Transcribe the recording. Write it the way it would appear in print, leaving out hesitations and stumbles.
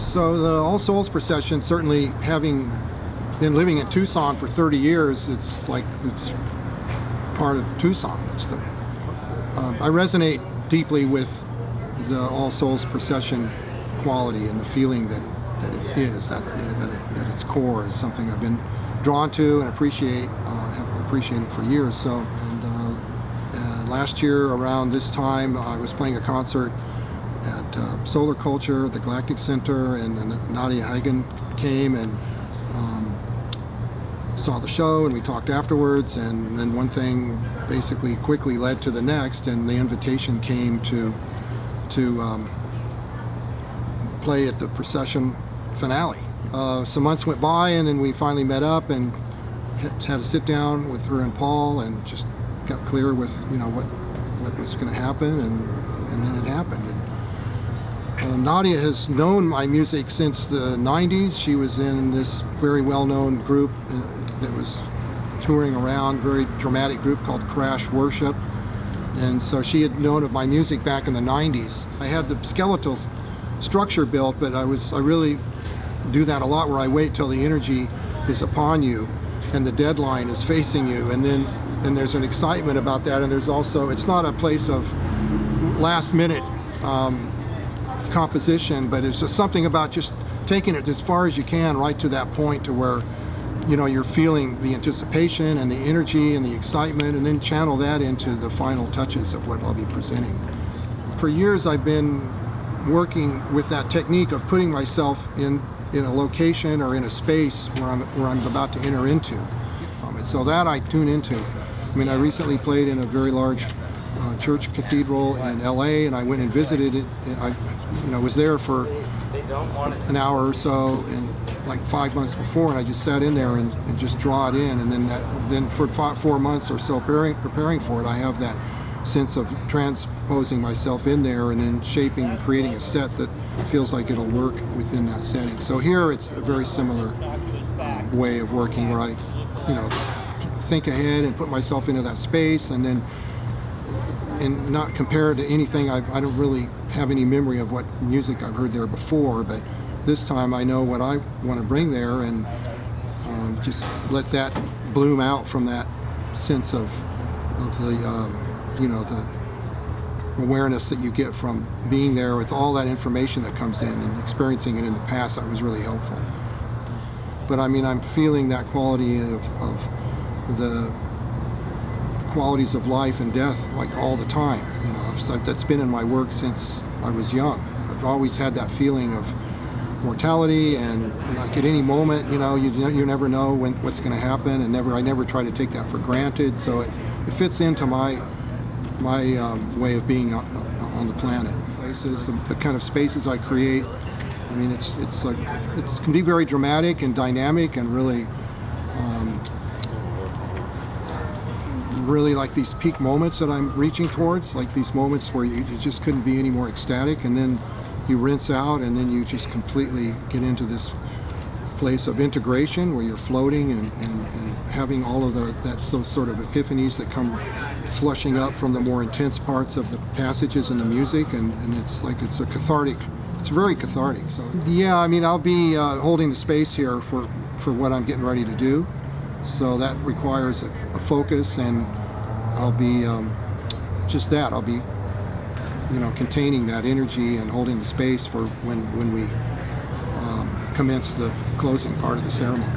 So the All Souls Procession, certainly having been living in Tucson for 30 years, it's part of Tucson. I resonate deeply with the All Souls Procession quality and the feeling that it is, that at its core is something I've been drawn to and have appreciated for years. So, last year around this time, I was playing a concert at Solar Culture, the Galactic Center, and Nadia Hagen came and saw the show, and we talked afterwards, and then one thing basically quickly led to the next, and the invitation came to play at the Procession Finale. Some months went by, and then we finally met up and had a sit down with her and Paul, and just got clear with what was going to happen, and then it happened. And Nadia has known my music since the 90s. She was in this very well-known group that was touring around, very dramatic group called Crash Worship. And so she had known of my music back in the 90s. I had the skeletal structure built, but I really do that a lot, where I wait till the energy is upon you and the deadline is facing you, and there's an excitement about that, and there's also, it's not a place of last minute composition, but it's just something about just taking it as far as you can, right to that point to where you're feeling the anticipation and the energy and the excitement, and then channel that into the final touches of what I'll be presenting. For years I've been working with that technique of putting myself in a location or in a space where I'm about to enter into from it. So that I tune into. I mean, I recently played in a very large church cathedral in LA, and I went and visited it. I was there for an hour or so, and like 5 months before, and I just sat in there and just draw it in, and then for 4 months or so preparing for it, I have that sense of transposing myself in there and then shaping and creating a set that feels like it'll work within that setting. So here it's a very similar way of working, where I think ahead and put myself into that space, and not compare it to anything. I don't really have any memory of what music I've heard there before, but this time I know what I want to bring there, and just let that bloom out from that sense of the the awareness that you get from being there with all that information that comes in, and experiencing it in the past. That was really helpful. But I mean, I'm feeling that quality of the qualities of life and death like all the time. That's been in my work since I was young. I've always had that feeling of mortality, and like at any moment, you never know what's going to happen, and I never try to take that for granted. So it fits into my way of being on the planet. Places, the kind of spaces I create. I mean, it can be very dramatic and dynamic, and really like these peak moments that I'm reaching towards, like these moments where you just couldn't be any more ecstatic, and then you rinse out, and then you just completely get into this place of integration where you're floating and having all of those sort of epiphanies that come flushing up from the more intense parts of the passages in the music, and it's a cathartic. It's very cathartic. So yeah, I mean, I'll be holding the space here for what I'm getting ready to do. So that requires a focus, and I'll be just that. I'll be containing that energy and holding the space for when we commence the closing part of the ceremony.